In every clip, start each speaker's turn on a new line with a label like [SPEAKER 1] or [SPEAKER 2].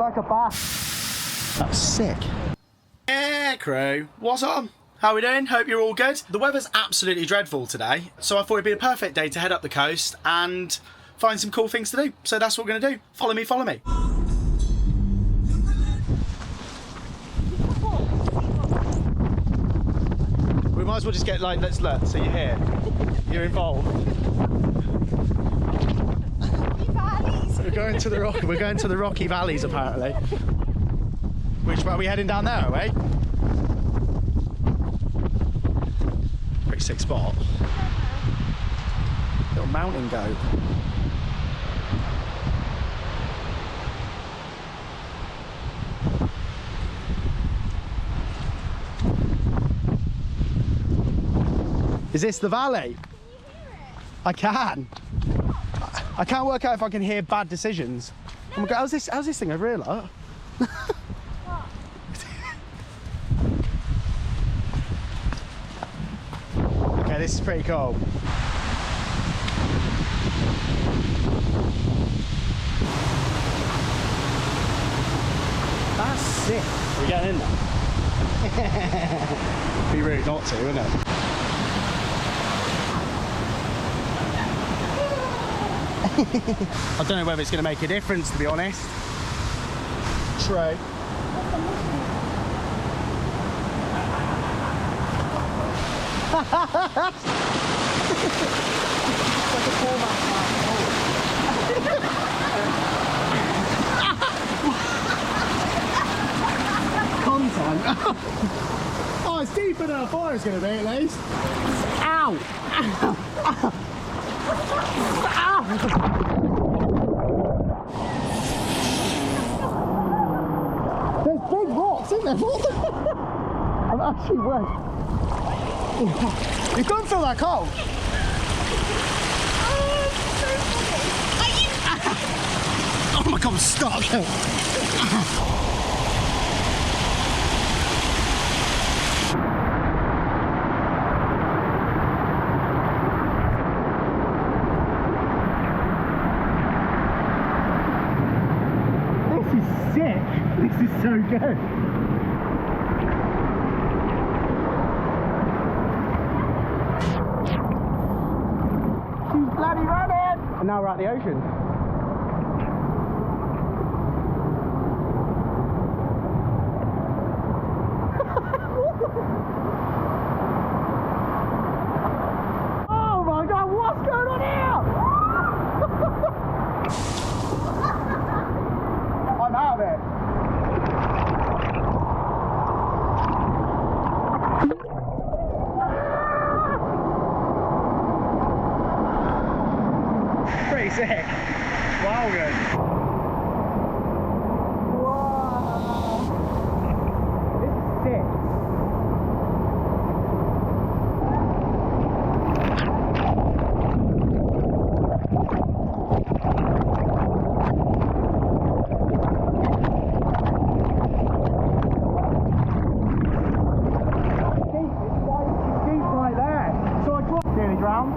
[SPEAKER 1] like a bath. That's sick.
[SPEAKER 2] Yeah, crew, what's on? How we doing? Hope you're all good. The weather's absolutely dreadful today, so I thought it'd be a perfect day to head up the coast and find some cool things to do. So that's what we're gonna do. Follow me, follow me. We might as well just get like, let's look, so you're here. You're involved. We're going to the Rocky Valleys apparently. Which way are we heading down there, are we? Pretty sick spot. Little mountain goat. Is this the valley? I can. I can't work out if I can hear bad decisions. Oh my God, how's this thing over here, like? Okay, this is pretty cool. That's sick. Are we getting in there? Be rude not to, wouldn't it? I don't know whether it's going to make a difference, to be honest. True. It's like a format. Content. Oh, it's deeper than I thought it was going to be, at least. Ow! Ow! Ow! There's big rocks, isn't there? I'm actually wet. You don't feel that cold. Oh my God, stop! This is so good. She's bloody running! And now we're at the ocean. Oh my God, what's going on here? I'm out of it. Pretty sick. Wow, good. Whoa. This is sick. It's deep right there. So I dropped nearly drowned.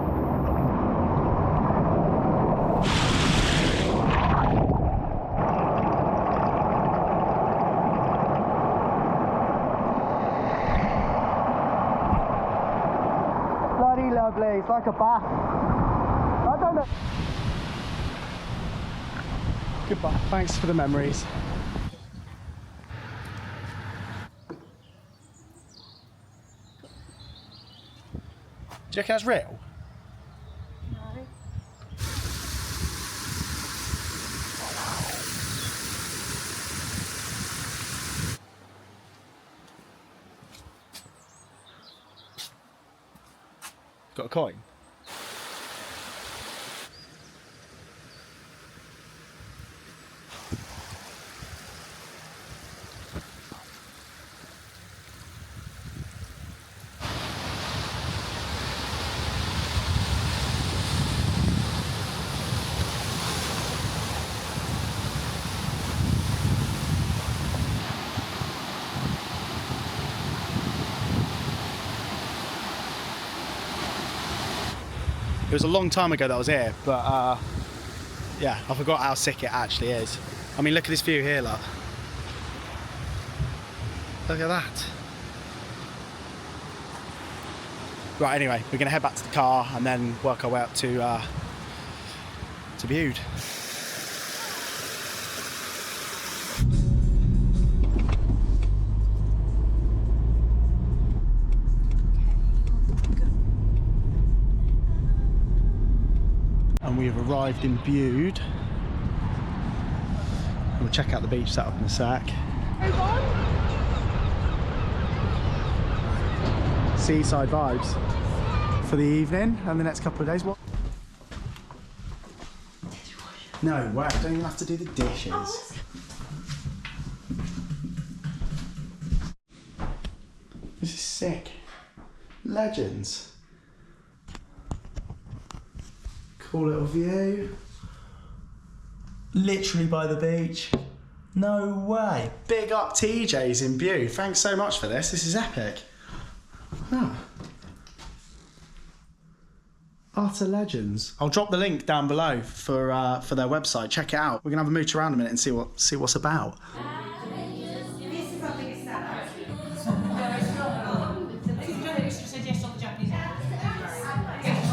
[SPEAKER 2] Bloody lovely, it's like a bath. I don't know. Goodbye, thanks for the memories. Do you reckon that's real?
[SPEAKER 3] No.
[SPEAKER 2] Got a coin? It was a long time ago that I was here, but yeah, I forgot how sick it actually is. I mean, look at this view here, look. Look at that. Right, anyway, we're going to head back to the car and then work our way up to Bude. And we have arrived in Bude. We'll check out the beach setup in a sec. Seaside vibes for the evening and the next couple of days. What? No way, don't even have to do the dishes. This is sick. Legends. Cool little view. Literally by the beach. No way. Big up TJ's in Bude. Thanks so much for this. This is epic. Huh. Utter legends. I'll drop the link down below for their website. Check it out. We're gonna have a mooch around a minute and see what's about.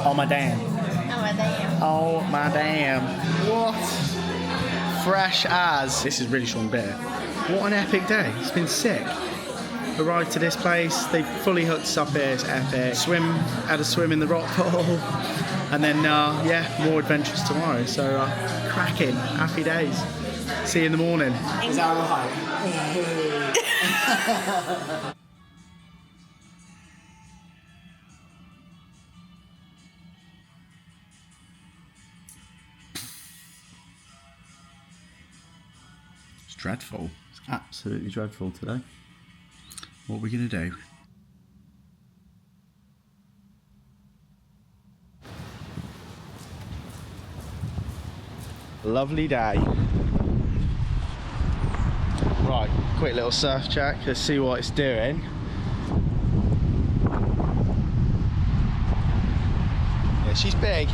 [SPEAKER 2] Oh my damn.
[SPEAKER 3] Oh my damn.
[SPEAKER 2] Oh my damn. What? Fresh as. This is really strong beer. What an epic day. It's been sick. Arrived to this place, they fully hooked us up here, it's epic. Had a swim in the rock pool, and then yeah, more adventures tomorrow. So cracking, happy days. See you in the morning. Is that alright? It's dreadful. It's absolutely dreadful today. What are we going to do? Lovely day. Right, quick little surf check. Let's see what it's doing. Yeah, she's big.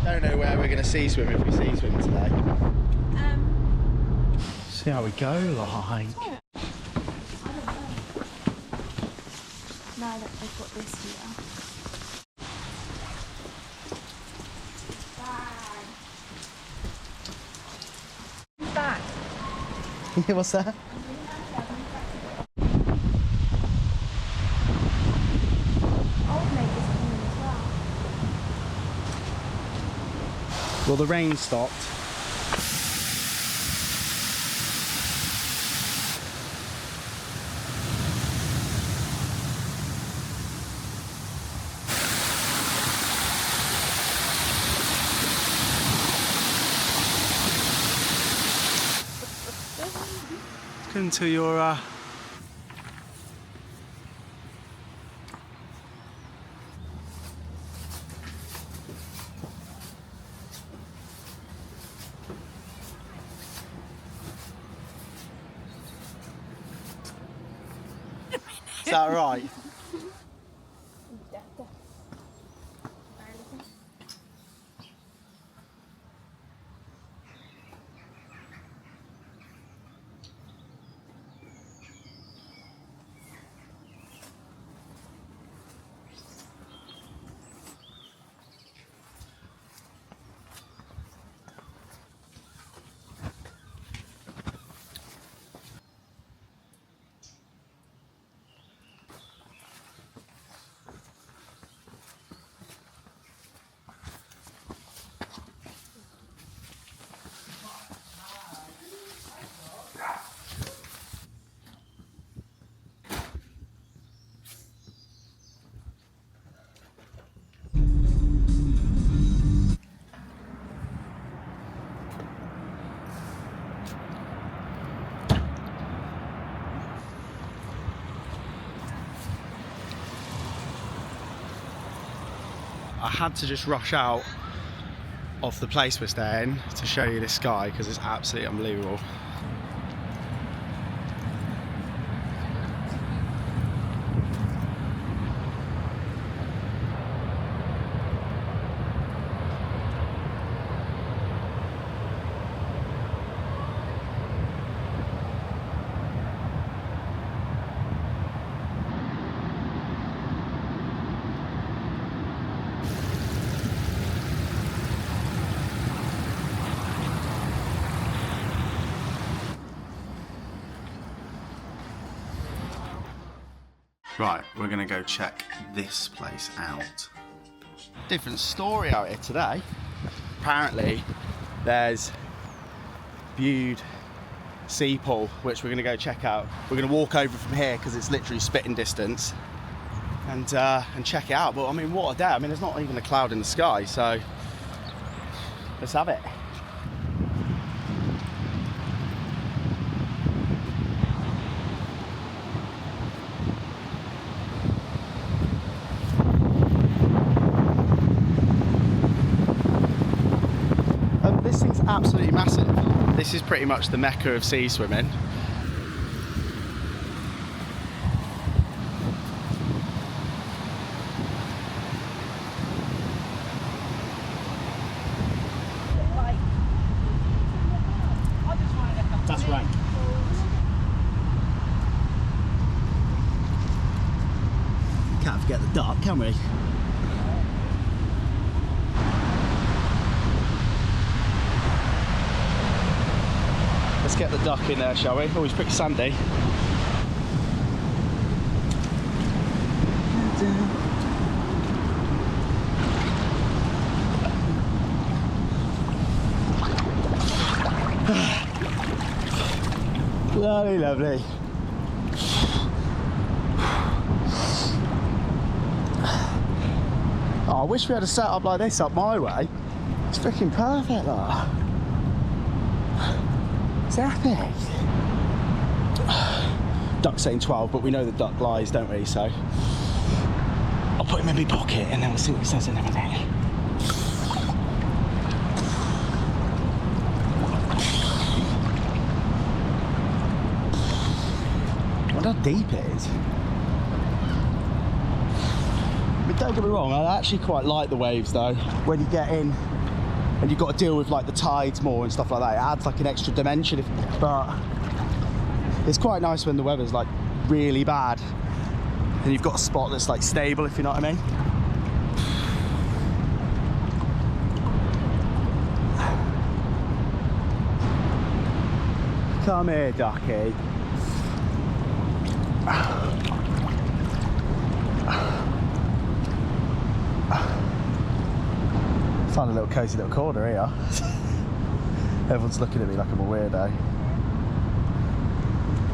[SPEAKER 2] Don't know where we're going to sea swim if we sea swim today. See how we go, like.
[SPEAKER 3] I don't know. Now that they've got this here. Bag.
[SPEAKER 2] What's that?
[SPEAKER 3] Old lady's coming as well.
[SPEAKER 2] Well, the rain stopped. Until you're Is that right? I had to just rush out of the place we're staying to show you this sky because it's absolutely unbelievable. Right, we're gonna go check this place out. Different story out here today. Apparently, there's Bude Sea Pool, which we're gonna go check out. We're gonna walk over from here because it's literally spitting distance, and check it out. But I mean, what a day! I mean, there's not even a cloud in the sky, so let's have it. This thing's absolutely massive. This is pretty much the mecca of sea swimming. That's right. Can't forget the duck, can we? Let's get the duck in there, shall we? Oh, he's pretty sandy. Lovely, lovely. Oh, I wish we had a setup like this up my way. It's freaking perfect, like. It's epic. Duck's saying 12, but we know that duck lies, don't we? So I'll put him in my pocket and then we'll see what he says in a minute. I wonder how deep it is. But don't get me wrong, I actually quite like the waves though. When you get in and you've got to deal with like the tides more and stuff like that, it adds like an extra dimension. But it's quite nice when the weather's like really bad and you've got a spot that's like stable, if you know what I mean. Come here, ducky. Found a little cosy little corner here. Everyone's looking at me like I'm a weirdo.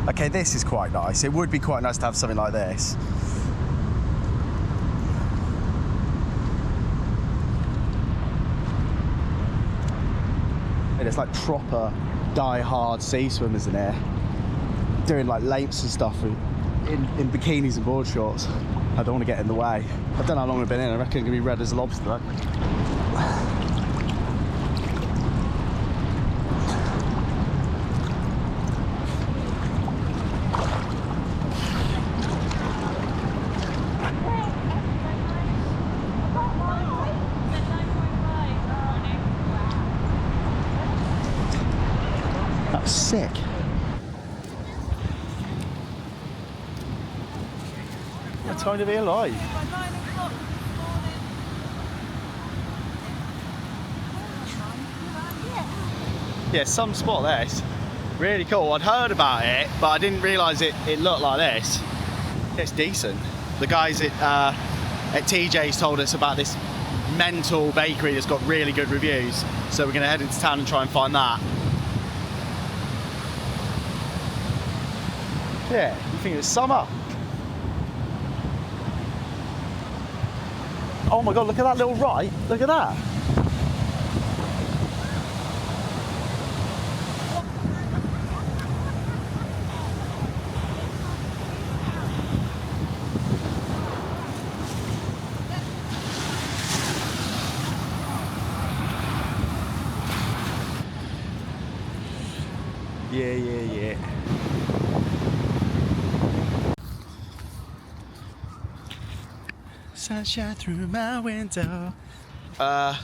[SPEAKER 2] Okay, this is quite nice. It would be quite nice to have something like this. And it's like proper die-hard sea swimmers in here, doing like lengths and stuff in bikinis and board shorts. I don't want to get in the way. I don't know how long we've been in. I reckon it's going to be red as a lobster though. That's sick. What time to be alive? Yeah, some spot this. Really cool. I'd heard about it, but I didn't realise it looked like this. It's decent. The guys at TJ's told us about this mental bakery that's got really good reviews. So we're going to head into town and try and find that. Yeah, you think it's summer? Oh my god, look at that little right. Look at that. Yeah. Sunshine through my window.
[SPEAKER 3] Like,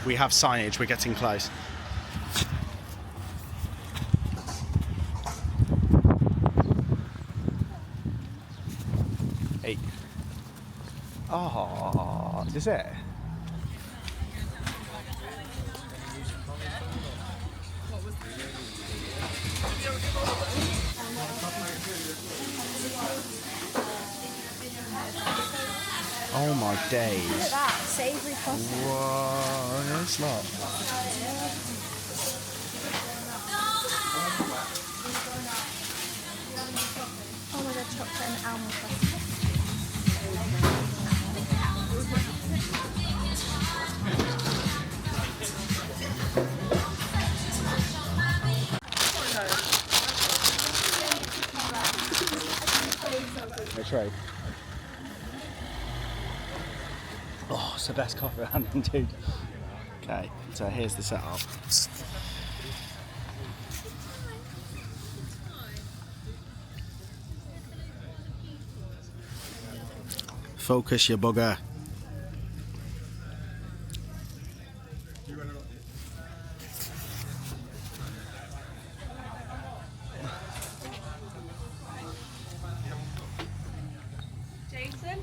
[SPEAKER 2] we have signage, we're getting close. Hey. Oh, is it? Oh my days.
[SPEAKER 3] Look at that, savoury pasta.
[SPEAKER 2] Whoa, that's not.
[SPEAKER 3] Oh my god, chocolate and almond pasta.
[SPEAKER 2] Hey, Trey. Oh, it's the best coffee around, dude. Okay, so here's the setup. Focus, you bugger.
[SPEAKER 3] Jason?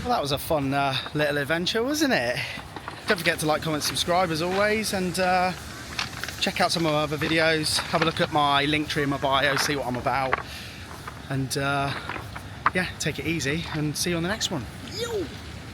[SPEAKER 2] Well, that was a fun little adventure, wasn't it? Don't forget to like, comment, subscribe as always, and check out some of my other videos. Have a look at my link tree in my bio, see what I'm about. And yeah, take it easy and see you on the next one. Yo!